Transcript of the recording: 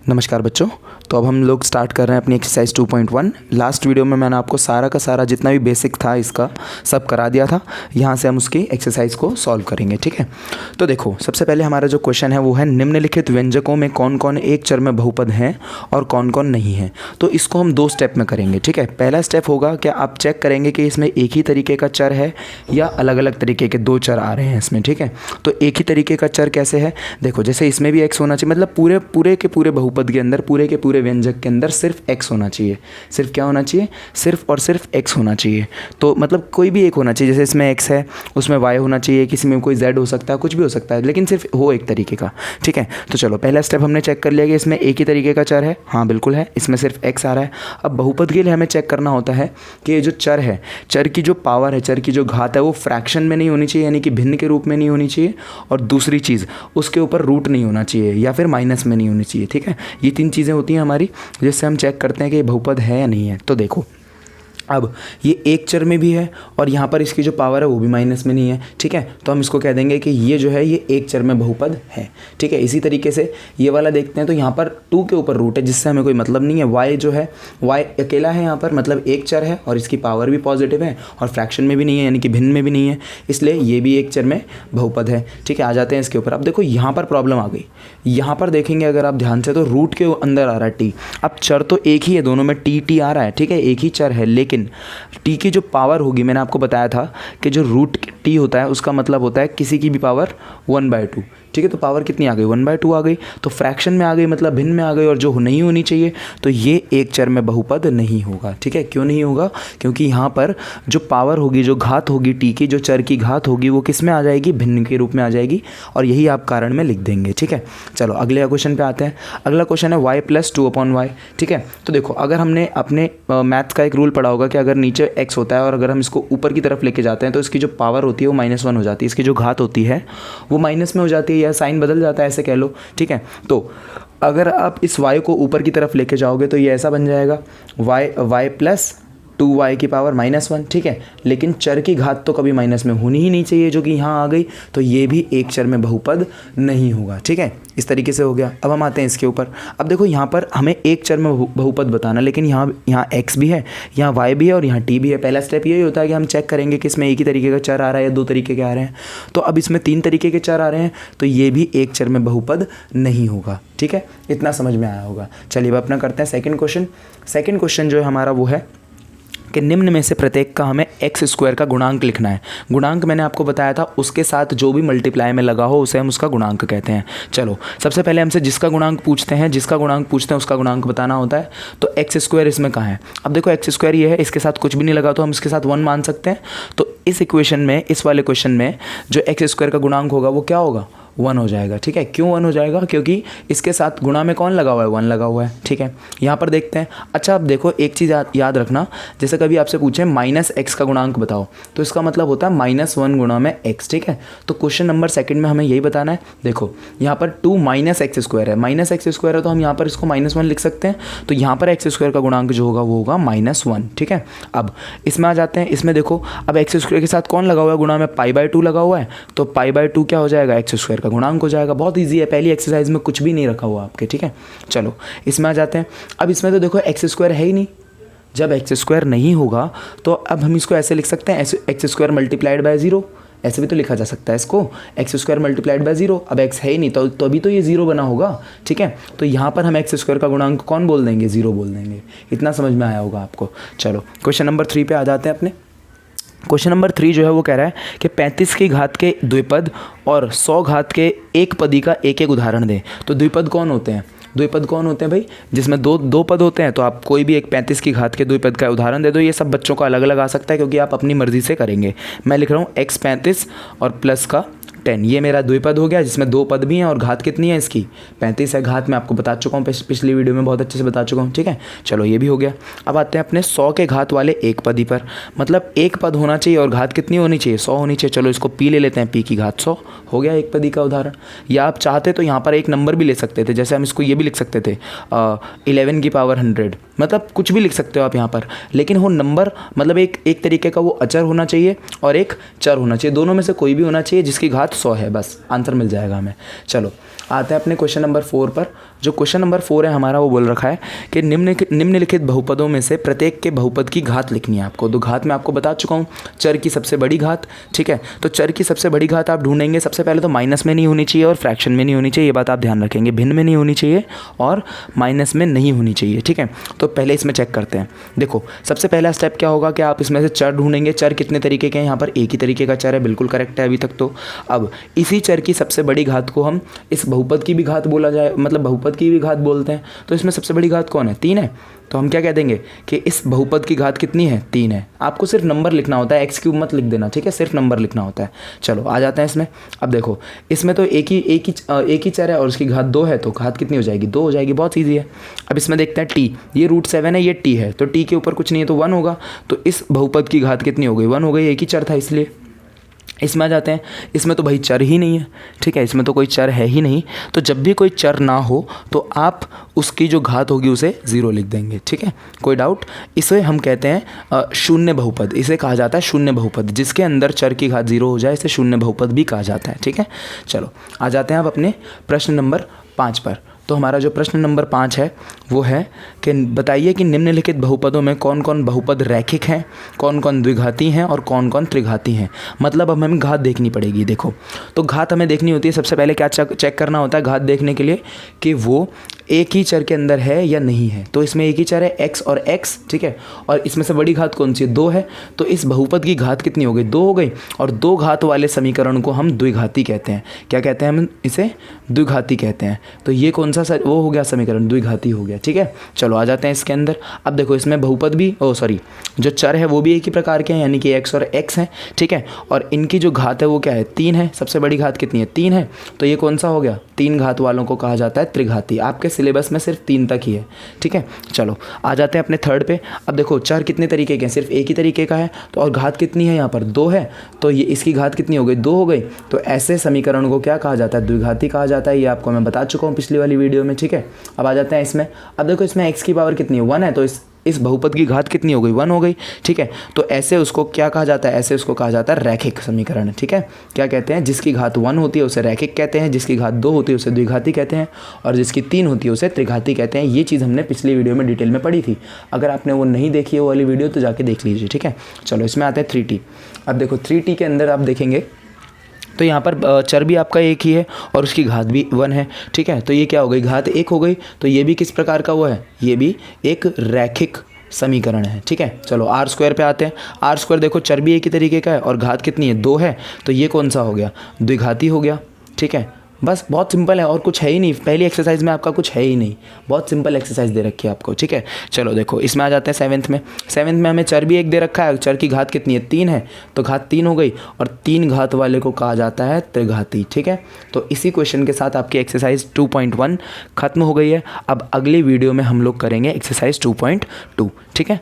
नमस्कार बच्चों। तो अब हम लोग स्टार्ट कर रहे हैं अपनी एक्सरसाइज 2.1। लास्ट वीडियो में मैंने आपको सारा का सारा जितना भी बेसिक था इसका सब करा दिया था। यहाँ से हम उसकी एक्सरसाइज को सॉल्व करेंगे, ठीक है। तो देखो, सबसे पहले हमारा जो क्वेश्चन है वो है निम्नलिखित व्यंजकों में कौन कौन एक चर में बहुपद हैं और कौन कौन नहीं हैं। तो इसको हम दो स्टेप में करेंगे, ठीक है। पहला स्टेप होगा कि आप चेक करेंगे कि इसमें एक ही तरीके का चर है या अलग अलग तरीके के दो चर आ रहे हैं इसमें, ठीक है। तो एक ही तरीके का चर कैसे है, देखो जैसे इसमें भी एक्स होना चाहिए, मतलब पूरे के पूरे बहुपद के अंदर, पूरे के पूरे व्यंजक के अंदर सिर्फ एक्स होना चाहिए। सिर्फ क्या होना चाहिए, सिर्फ और सिर्फ एक्स होना चाहिए। तो मतलब कोई भी एक होना चाहिए, जैसे इसमें एक्स है उसमें वाई होना चाहिए, किसी में कोई जेड हो सकता है, कुछ भी हो सकता है, लेकिन सिर्फ हो एक तरीके का, ठीक है। तो चलो पहला स्टेप हमने चेक कर लिया कि इसमें एक ही तरीके का चर है, हाँ बिल्कुल है, इसमें सिर्फ एक्स आ रहा है। अब बहुपद के लिए हमें चेक करना होता है कि ये जो चर है, चर की जो पावर है, चर की जो घात है वो फ्रैक्शन में नहीं होनी चाहिए, यानी कि भिन्न के रूप में नहीं होनी चाहिए, और दूसरी चीज़ उसके ऊपर रूट नहीं होना चाहिए या फिर माइनस में नहीं होनी चाहिए, ठीक है। ये तीन चीज़ें होती हैं हमारी, जिससे हम चेक करते हैं कि ये बहुपद है या नहीं है। तो देखो, अब ये एक चर में भी है और यहाँ पर इसकी जो पावर है वो भी माइनस में नहीं है, ठीक है। तो हम इसको कह देंगे कि ये जो है ये एक चर में बहुपद है, ठीक है। इसी तरीके से ये वाला देखते हैं, तो यहाँ पर 2 के ऊपर रूट है, जिससे हमें कोई मतलब नहीं है। y जो है, y अकेला है यहाँ पर, मतलब एक चर है और इसकी पावर भी पॉजिटिव है और फ्रैक्शन में भी नहीं है, यानी कि भिन्न में भी नहीं है, इसलिए ये भी एक चर में बहुपद है, ठीक है। आ जाते हैं इसके ऊपर। अब देखो यहाँ पर प्रॉब्लम आ गई, यहाँ पर देखेंगे अगर आप ध्यान से तो रूट के अंदर आ रहा है t। अब चर तो एक ही है, दोनों में टी आ रहा है, ठीक है, एक ही चर है, लेकिन टी की जो पावर होगी, मैंने आपको बताया था कि जो रूट टी होता है उसका मतलब होता है किसी की भी पावर 1/2, ठीक है। तो पावर कितनी आ गई, 1/2 आ गई, तो फ्रैक्शन में आ गई, मतलब भिन्न में आ गई, और जो नहीं होनी चाहिए, तो ये एक चर में बहुपद नहीं होगा, ठीक है। क्यों नहीं होगा, क्योंकि यहाँ पर जो पावर होगी, जो घात होगी टी की, जो चर की घात होगी वो किस में आ जाएगी, भिन्न के रूप में आ जाएगी, और यही आप कारण में लिख देंगे, ठीक है। चलो अगले क्वेश्चन पे आते हैं। अगला क्वेश्चन है y + 2/y, ठीक है। तो देखो, अगर हमने अपने मैथ्स का एक रूल पढ़ा होगा कि अगर नीचे x होता है और अगर हम इसको ऊपर की तरफ लेके जाते हैं तो इसकी जो पावर होती है वो -1 हो जाती है, इसकी जो घात होती है वो माइनस में हो जाती है, या साइन बदल जाता है, ऐसे कह लो, ठीक है। तो अगर आप इस y को ऊपर की तरफ लेके जाओगे तो ये ऐसा बन जाएगा y + 2y की पावर -1, ठीक है। लेकिन चर की घात तो कभी माइनस में होनी ही नहीं चाहिए, जो कि यहाँ आ गई, तो ये भी एक चर में बहुपद नहीं होगा, ठीक है। इस तरीके से हो गया। अब हम आते हैं इसके ऊपर। अब देखो यहाँ पर हमें एक चर में बहुपद बताना, लेकिन यहाँ x भी है, यहाँ y भी है और यहाँ t भी है। पहला स्टेप यही होता है कि हम चेक करेंगे कि इसमें एक ही तरीके का चर आ रहा है या दो तरीके के आ रहे हैं। तो अब इसमें 3 तरीके के चर आ रहे हैं, तो ये भी एक चर में बहुपद नहीं होगा, ठीक है। इतना समझ में आया होगा। चलिए अब अपना करते हैं सेकंड क्वेश्चन। सेकंड क्वेश्चन जो है हमारा वो है कि निम्न में से प्रत्येक का हमें x² का गुणांक लिखना है। गुणांक मैंने आपको बताया था, उसके साथ जो भी मल्टीप्लाई में लगा हो उसे हम उसका गुणांक कहते हैं। चलो सबसे पहले हमसे जिसका गुणांक पूछते हैं उसका गुणांक बताना होता है। तो x² इसमें कहाँ है, अब देखो x² ये है, इसके साथ कुछ भी नहीं लगा तो हम इसके साथ 1 मान सकते हैं। तो इस इक्वेशन में, इस वाले क्वेश्चन में जो x² का गुणांक होगा वो क्या होगा, 1 हो जाएगा, ठीक है। क्यों 1 हो जाएगा, क्योंकि इसके साथ गुणा में कौन लगा हुआ है, 1 लगा हुआ है, ठीक है। यहाँ पर देखते हैं। अच्छा अब देखो एक चीज़ याद रखना, जैसे कभी आपसे पूछें -x का गुणांक बताओ, तो इसका मतलब होता है -1 गुणा में x, ठीक है। तो क्वेश्चन नंबर सेकंड में हमें यही बताना है। देखो यहाँ पर 2 - x² है, -x² है, तो हम यहाँ पर इसको -1 लिख सकते हैं। तो यहाँ पर x² का गुणांक जो होगा वो होगा -1, ठीक है। अब इसमें आ जाते हैं। इसमें देखो, अब x² के साथ कौन लगा हुआ है, गुणा में π/2 लगा हुआ है, तो π/2 क्या हो जाएगा, x² का गुणांक हो जाएगा। बहुत इजी है, पहली एक्सरसाइज में कुछ भी नहीं रखा हुआ आपके, ठीक है। चलो इसमें आ जाते हैं। अब इसमें तो देखो x² है ही नहीं, जब x² नहीं होगा तो अब हम इसको ऐसे लिख सकते हैं, x² × 0, ऐसे भी तो लिखा जा सकता है इसको, x² × 0। अब x है ही नहीं तो अभी तो ये 0 बना होगा, ठीक है। तो यहाँ पर हम x² का गुणांक कौन बोल देंगे, 0 बोल देंगे। इतना समझ में आया होगा आपको। चलो क्वेश्चन नंबर 3 पे आ जाते हैं अपने। क्वेश्चन नंबर 3 जो है वो कह रहा है कि 35 की घात के द्विपद और 100 घात के एक पदी का एक एक उदाहरण दें। तो द्विपद कौन होते हैं, द्विपद कौन होते हैं भाई, जिसमें दो पद होते हैं। तो आप कोई भी एक 35 की घात के द्विपद का उदाहरण दे दो। ये सब बच्चों का अलग अलग आ सकता है, क्योंकि आप अपनी मर्जी से करेंगे। मैं लिख रहा हूँ x35 और प्लस का 10, ये मेरा द्विपद हो गया, जिसमें 2 पद भी हैं और घात कितनी है इसकी, 35 है। घात मैं आपको बता चुका हूँ, पिछली वीडियो में बहुत अच्छे से बता चुका हूँ, ठीक है। चलो ये भी हो गया। अब आते हैं अपने 100 के घात वाले एक पदी पर, मतलब एक पद होना चाहिए और घात कितनी होनी चाहिए, 100 होनी चाहिए। चलो इसको p ले लेते हैं, p की घात 100 हो गया एक पदी का उदाहरण। या आप चाहते तो यहाँ पर एक नंबर भी ले सकते थे, जैसे हम इसको ये भी लिख सकते थे 11 की पावर 100, मतलब कुछ भी लिख सकते हो आप यहाँ पर। लेकिन वो नंबर मतलब एक तरीके का वो अचर होना चाहिए और एक चर होना चाहिए, दोनों में से कोई भी होना चाहिए जिसकी घात 100 है, बस आंसर मिल जाएगा हमें। चलो आते हैं अपने क्वेश्चन नंबर 4 पर। जो क्वेश्चन नंबर 4 है हमारा, वो बोल रखा है कि निम्नलिखित बहुपदों में से प्रत्येक के बहुपद की घात लिखनी है आपको। तो घात मैं आपको बता चुका हूँ, चर की सबसे बड़ी घात, ठीक है। तो चर की सबसे बड़ी घात आप ढूंढेंगे, सबसे पहले तो माइनस में नहीं होनी चाहिए और फ्रैक्शन में नहीं होनी चाहिए, ये बात आप ध्यान रखेंगे। भिन्न में नहीं होनी चाहिए और माइनस में नहीं होनी चाहिए, ठीक है। तो पहले इसमें चेक करते हैं। देखो सबसे पहला स्टेप क्या होगा कि आप इसमें से चर ढूंढेंगे। चर कितने तरीके के हैं, यहाँ पर एक ही तरीके का चर है, बिल्कुल करेक्ट है अभी तक। तो अब इसी चर की सबसे बड़ी घात को हम इस बहुपद की भी घात बोला जाए, मतलब बहुपद की भी घात बोलते हैं। तो इसमें सबसे बड़ी घात कौन है, 3 है। तो हम क्या कह देंगे कि इस बहुपद की घात कितनी है, 3 है। आपको सिर्फ नंबर लिखना होता है, एक्स क्यूब मत लिख देना, ठीक है, सिर्फ नंबर लिखना होता है। चलो आ जाते हैं इसमें। अब देखो इसमें तो एक ही चर है और उसकी घात 2 है, तो घात कितनी हो जाएगी, 2 हो जाएगी, बहुत ईजी है। अब इसमें देखते हैं टी, ये √7 है, ये टी है, तो टी के ऊपर कुछ नहीं है तो 1 होगा। तो इस बहुपद की घात कितनी हो गई, 1 हो गई, एक ही चर था इसलिए। इसमें आ जाते हैं, इसमें तो भाई चर ही नहीं है, ठीक है, इसमें तो कोई चर है ही नहीं। तो जब भी कोई चर ना हो तो आप उसकी जो घात होगी उसे 0 लिख देंगे, ठीक है, कोई डाउट। इसे हम कहते हैं शून्य बहुपद, इसे कहा जाता है शून्य बहुपद। जिसके अंदर चर की घात 0 हो जाए इसे शून्य बहुपद भी कहा जाता है, ठीक है। चलो आ जाते हैं आप अपने प्रश्न नंबर 5 पर। तो हमारा जो प्रश्न नंबर 5 है वो है कि बताइए कि निम्नलिखित बहुपदों में कौन कौन बहुपद रैखिक हैं, कौन कौन द्विघाती हैं और कौन कौन त्रिघाती हैं। मतलब अब हमें घात देखनी पड़ेगी। देखो तो घात हमें देखनी होती है, सबसे पहले क्या चेक करना होता है घात देखने के लिए कि वो एक ही चर के अंदर है या नहीं है। तो इसमें एक ही चर है x और x, ठीक है, और इसमें से बड़ी घात कौन सी है, 2 है। तो इस बहुपद की घात कितनी हो गई, 2 हो गई। और 2 घात वाले समीकरण को हम द्विघाती कहते हैं। क्या कहते हैं, हम इसे द्विघाती कहते हैं। तो ये कौन सा वो हो गया समीकरण, द्विघाती हो गया, ठीक है। चलो आ जाते हैं इसके अंदर। अब देखो इसमें बहुपद भी जो चर है वो भी एक ही प्रकार के हैं, यानी कि x और x हैं, ठीक है। और इनकी जो घात है वो क्या है, 3 है। सबसे बड़ी घात कितनी है, 3 है। तो ये कौन सा हो गया, 3 घात वालों को कहा जाता है त्रिघाती। आपके सिलेबस में सिर्फ 3 तक ही है, ठीक है। चलो आ जाते हैं अपने थर्ड पे। अब देखो चर कितने तरीके के हैं, सिर्फ एक ही तरीके का है। तो और घात कितनी है, यहाँ पर 2 है। तो ये इसकी घात कितनी हो गई, 2 हो गई। तो ऐसे समीकरण को क्या कहा जाता है, द्विघाती कहा जाता है। ये आपको मैं बता चुका हूँ पिछली वाली वीडियो में, ठीक है। अब आ जाते हैं इसमें। अब देखो इसमें x की पावर कितनी है, 1 है। तो इस बहुपद की घात कितनी हो गई, 1 हो गई, ठीक है। तो ऐसे उसको क्या कहा जाता है, ऐसे उसको कहा जाता है रैखिक समीकरण, ठीक है। क्या कहते हैं, जिसकी घात 1 होती है उसे रैखिक कहते हैं, जिसकी घात 2 होती है उसे द्विघाती कहते हैं, और जिसकी 3 होती है उसे त्रिघाती कहते हैं। ये चीज़ हमने पिछली वीडियो में डिटेल में पढ़ी थी। अगर आपने वो नहीं देखी है वो वाली वीडियो तो जाके देख लीजिए, ठीक है। चलो इसमें आते हैं 3t। अब देखो 3t के अंदर आप देखेंगे तो यहाँ पर चर भी आपका एक ही है और उसकी घात भी 1 है, ठीक है। तो ये क्या हो गई, घात 1 हो गई। तो ये भी किस प्रकार का वो है, ये भी एक रैखिक समीकरण है, ठीक है। चलो r² पे आते हैं। r² देखो चर भी एक ही तरीके का है और घात कितनी है, 2 है। तो ये कौन सा हो गया, द्विघाती हो गया, ठीक है। बस बहुत सिंपल है और कुछ है ही नहीं। पहली एक्सरसाइज में आपका कुछ है ही नहीं, बहुत सिंपल एक्सरसाइज दे रखी है आपको, ठीक है। चलो देखो इसमें आ जाते हैं 7th में। 7th में हमें चर भी एक दे रखा है, चर की घात कितनी है, 3 है। तो घात 3 हो गई और 3 घात वाले को कहा जाता है त्रिघाती, ठीक है। तो इसी क्वेश्चन के साथ आपकी एक्सरसाइज 2.1 खत्म हो गई है। अब अगली वीडियो में हम लोग करेंगे एक्सरसाइज 2.2, ठीक है।